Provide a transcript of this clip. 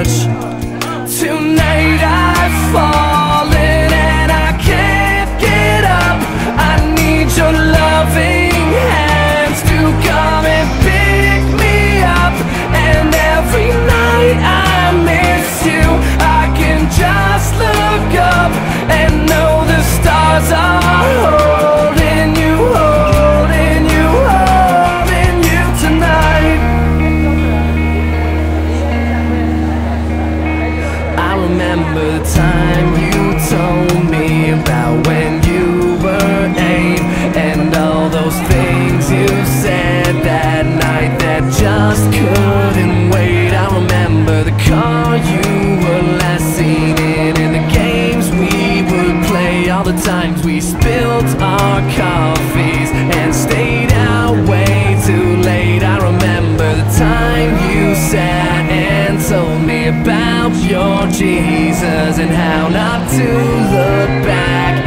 touch. Tonight I've fallen and I can't get up. I need your loving hands to come and pick me up. And every night I miss you, I can just look up and know the stars are holding you, holding you, holding you tonight. I remember the time you told me about when you were 8, and all those things you said that night that just couldn't wait. I remember the car you were last seen in, and the games we would play, all the times we spilled our coffees and stayed out way too late. I remember the time you sat and told me about your Jesus and how not to look back.